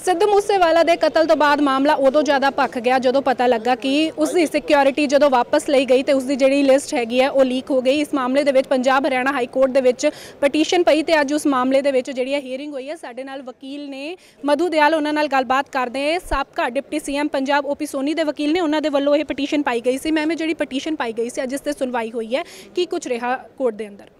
सिद्धू मूसेवाला के कतल तो बाद मामला उदों ज़्यादा भख गया जो पता लगा कि उसकी सिक्योरिटी जो वापस ली गई तो उसकी जी लिस्ट हैगी है वो लीक हो गई। इस मामले के पंजाब हरियाणा हाई कोर्ट के पटीशन पई तो अज उस मामले के जी हीयरिंग हुई है। साडे नाल वकील ने मधु दयाल, उन्हां नाल गलबात करते हैं। साबका deputy CM Punjab OP Soni के वकील ने, उन्होंने वालों ये पटीशन पाई गई सी। मैम जी पटीशन पाई गई सी, अज इस ते सुनवाई हुई है, की कुछ रहा कोर्ट के अंदर?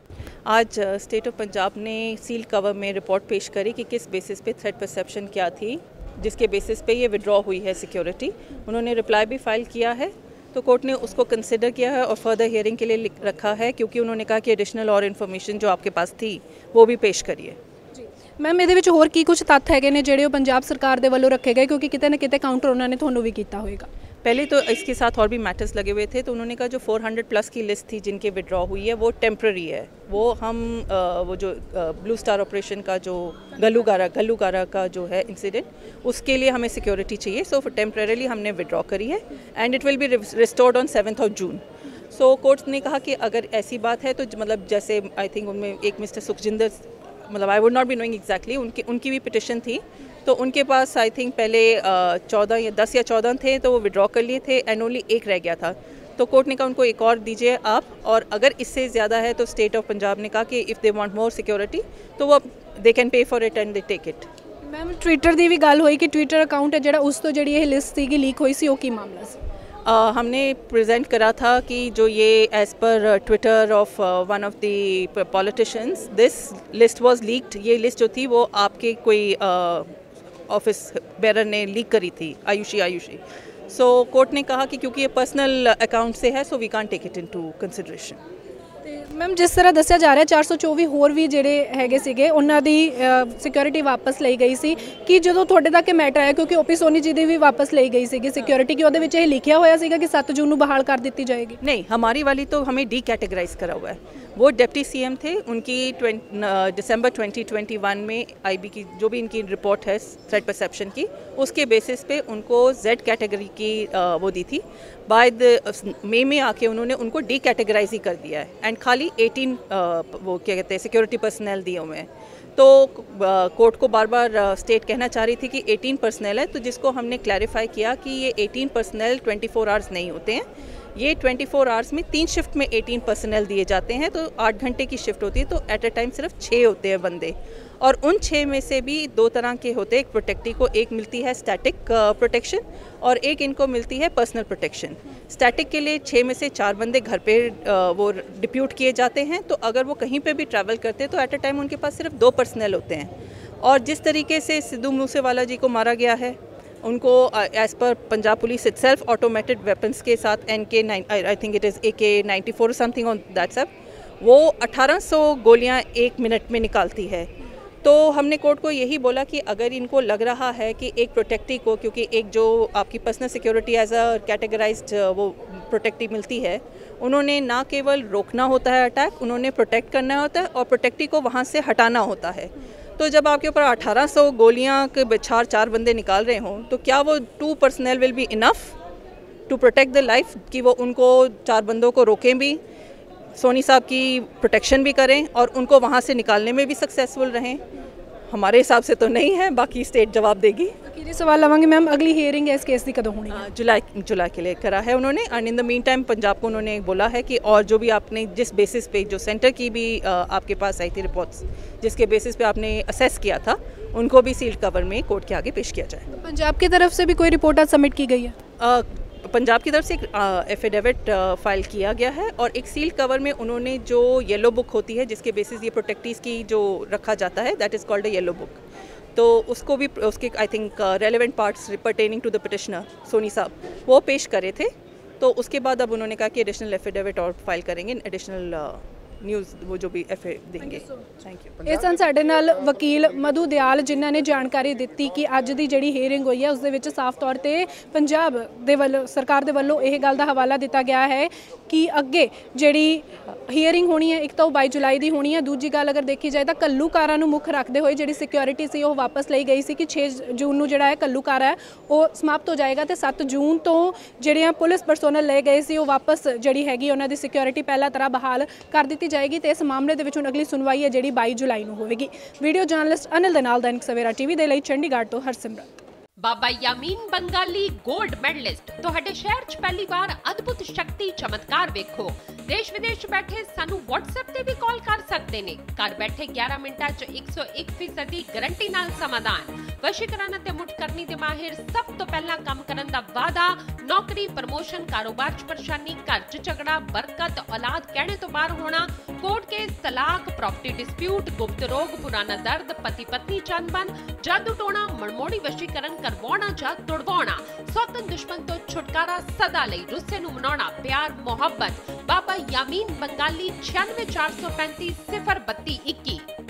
आज स्टेट ऑफ पंजाब ने सील कवर में रिपोर्ट पेश करी कि किस बेसिस पे थ्रेट परसेप्शन क्या थी, जिसके बेसिस पे ये विड्रॉ हुई है सिक्योरिटी। उन्होंने रिप्लाई भी फाइल किया है, तो कोर्ट ने उसको कंसिडर किया है और फर्दर हियरिंग के लिए रखा है, क्योंकि उन्होंने कहा कि एडिशनल और इन्फॉर्मेशन जो आपके पास थी वो भी पेश करिए। मैम ये होर की कुछ तत्थ है ने जो पंजाब सरकार के वालों रखे गए, क्योंकि कितने ना कितने काउंटर उन्होंने थोनों भी किया होगा? पहले तो इसके साथ और भी मैटर्स लगे हुए थे, तो उन्होंने कहा जो 400 प्लस की लिस्ट थी जिनके विड्रॉ हुई है वो टेम्प्ररी है। वो हम वो जो ब्लू स्टार ऑपरेशन का जो गल्लूगारा का जो है इंसिडेंट, उसके लिए हमें सिक्योरिटी चाहिए। सो टेम्परेली हमने विड्रॉ करी है and it will be restored on 7 June. So court ने कहा कि अगर ऐसी बात है तो मतलब जैसे आई थिंक उनमें एक मिस्टर सुखजिंदर, मतलब I would not be knowing exactly, उनकी भी पिटिशन थी, तो उनके पास आई थिंक पहले 10 या 14 थे, तो वो विड्रॉ कर लिए थे एंड ओनली एक रह गया था। तो कोर्ट ने कहा उनको एक और दीजिए आप, और अगर इससे ज़्यादा है तो स्टेट ऑफ पंजाब ने कहा कि if they want more security तो वो they can pay for it and they take it. Ma'am Twitter की भी गल हुई कि ट्विटर अकाउंट है जो उस तो जी ये लिस्ट थी लीक हुई सी, वो की मामला सी? हमने प्रेजेंट करा था कि जो ये as per Twitter of one of the politicians this list was leaked. ये लिस्ट जो थी वो आपके कोई ऑफिस बेरर ने लीक करी थी, आयुषी। सो कोर्ट ने कहा कि क्योंकि ये पर्सनल अकाउंट से है, so we can't take it into consideration. Ma'am जिस तरह दसिया जा रहा है 424 होर भी जोड़े है उन्होंने सिक्योरिटी वापस ली गई सी, कि जो थोड़े तक मैटर है क्योंकि ओपी सोनी जी की भी वापस ली गई सी सिक्योरिटी, कि वो लिखा हुआ कि 7 जून को बहाल कर दी जाएगी? नहीं, हमारी वाली तो हमें डी कैटेगराइज करा हुआ है। वो डिप्टी सीएम थे, उनकी दिसंबर 2021 में आईबी की जो भी इनकी रिपोर्ट है थ्रेट परसेप्शन की, उसके बेसिस पे उनको जेड कैटेगरी की वो दी थी। बाय द मई में आके उन्होंने उनको डी कैटेगराइज ही कर दिया है एंड खाली 18 वो क्या कहते हैं सिक्योरिटी पर्सनल दिए हुए हैं। तो कोर्ट को बार बार स्टेट कहना चाह रही थी कि 18 पर्सनल है, तो जिसको हमने क्लैरिफाई किया कि ये 18 पर्सनल 24 आवर्स नहीं होते हैं, ये 24 आवर्स में 3 शिफ्ट में 18 पर्सनल दिए जाते हैं, तो 8 घंटे की शिफ्ट होती है, तो एट अ टाइम सिर्फ 6 होते हैं बंदे। और उन 6 में से भी 2 तरह के होते हैं, एक प्रोटेक्टी को एक मिलती है स्टैटिक प्रोटेक्शन और एक इनको मिलती है पर्सनल प्रोटेक्शन। स्टैटिक के लिए 6 में से 4 बंदे घर पे वो डिप्यूट किए जाते हैं, तो अगर वो कहीं पे भी ट्रैवल करते हैं तो एट अ टाइम उनके पास सिर्फ 2 पर्सनल होते हैं। और जिस तरीके से सिद्धू मूसेवाला जी को मारा गया है, उनको as per Punjab police itself automated weapons के साथ I think it is AK-94 something on that सब, वो 1800 गोलियां 1 मिनट में निकालती है। तो हमने कोर्ट को यही बोला कि अगर इनको लग रहा है कि एक प्रोटेक्टी को, क्योंकि एक जो आपकी personal security as a categorized वो प्रोटेक्टी मिलती है, उन्होंने ना केवल रोकना होता है अटैक, उन्होंने प्रोटेक्ट करना होता है और प्रोटेक्टी को वहाँ से हटाना होता है। तो जब आपके ऊपर 1800 गोलियां के बछार 4 बंदे निकाल रहे हों, तो क्या वो 2 personal will be enough to protect the life, कि वो उनको 4 बंदों को रोकें भी, सोनी साहब की प्रोटेक्शन भी करें और उनको वहाँ से निकालने में भी सक्सेसफुल रहें? हमारे हिसाब से तो नहीं है, बाकी स्टेट जवाब देगी। ये सवाल लवांगे मैम, अगली हियरिंग है इस केस की कदों होनी है? जुलाई के लिए करा है उन्होंने, and in the mean time Punjab को उन्होंने बोला है कि और जो भी आपने जिस बेसिस पे, जो सेंटर की भी आपके पास आई थी रिपोर्ट्स, जिसके बेसिस पे आपने असेस किया था, उनको भी सील्ड कवर में कोर्ट के आगे पेश किया जाए। तो पंजाब की तरफ से भी कोई रिपोर्ट आज सबमिट की गई है? पंजाब की तरफ से एक एफिडेविट फाइल किया गया है और एक सील कवर में उन्होंने जो येलो बुक होती है जिसके बेसिस ये प्रोटेक्टीज़ की जो रखा जाता है, that is called a yellow book, तो उसको भी उसके I think relevant parts pertaining to the petitioner Soni साहब वो पेश करे थे। तो उसके बाद अब उन्होंने कहा कि एडिशनल एफिडेविट और फाइल करेंगे, एडिशनल न्यूज़ वो जो भी देंगे। Thank you. इस सन साडे नाल वकील मधु दयाल जिन्हों ने जानकारी दी कि अज की जी हियरिंग हुई है उसके साफ तौर पर पंजाब दे वल्लों सरकार के वल्लों यह गल का हवाला दिता गया है कि अगे जी हियरिंग होनी है, एक तो 22 जुलाई की होनी है, दूजी गल अगर देखी जाए तो घल्लूकारा मुख रखते हुए जी सिक्योरिटी से वो वापस ली गई सी कि 6 जून को जोड़ा है घल्लूकारा है वो समाप्त हो जाएगा, तो 7 जून तो जोड़ियाँ पुलिस परसोनल ले गए सी वो वापस जी हैगी उन्होंने सिक्योरिटी पहला तरह बहाल कर दी ਦਿੱਤੀ ਜਾਏਗੀ ਤੇ ਇਸ ਮਾਮਲੇ ਦੇ ਵਿੱਚ ਹੁਣ ਅਗਲੀ ਸੁਣਵਾਈ ਹੈ ਜਿਹੜੀ 22 ਜੁਲਾਈ ਨੂੰ ਹੋਵੇਗੀ। ਵੀਡੀਓ ਜਰਨਲਿਸਟ ਅਨਿਲ ਦੇ ਨਾਲ दैनिक सवेरा टीवी ਦੇ ਲਈ ਚੰਡੀਗੜ੍ਹ ਤੋਂ ਹਰਸਿਮਰਤ। बाबा यामीन बंगाली गोल्ड मेडलिस्ट तुहाडे शहर च पहली बार अद्भुत शक्ति चमत्कार वेखो। देश विदेश बैठे सानू WhatsApp ते भी कॉल कर सकते ने। घर बैठे 11 मिनटां च 101% गारंटी नाल समाधान। वशीकरण ते मुठ करनी दे माहिर सब तो पहला काम करन दा वादा। नौकरी प्रमोशन कारोबार च परेशानी घर च झगड़ा बरकत औलाद कहने तो बाहर होना कोर्ट केस तलाक प्रॉपर्टी डिस्प्यूट गुप्त रोग पुराना दर्द पति पत्नी चंदबन जादू टोना मनमोड़ी वशीकरण करवाना ਜਾਂ ਤੁੜਵਾਉਣਾ ਸੌਤਨ ਦੁਸ਼ਮਣ ਤੋਂ ਛੁਟਕਾਰਾ ਸਦਾ ਲਈ ਰੁੱਸੇ ਨੂੰ ਮਨਾਉਣਾ ਪਿਆਰ ਮੁਹੱਬਤ ਬਾਬਾ ਯਾਮੀਨ ਬੰਗਾਲੀ 96 435 032 21।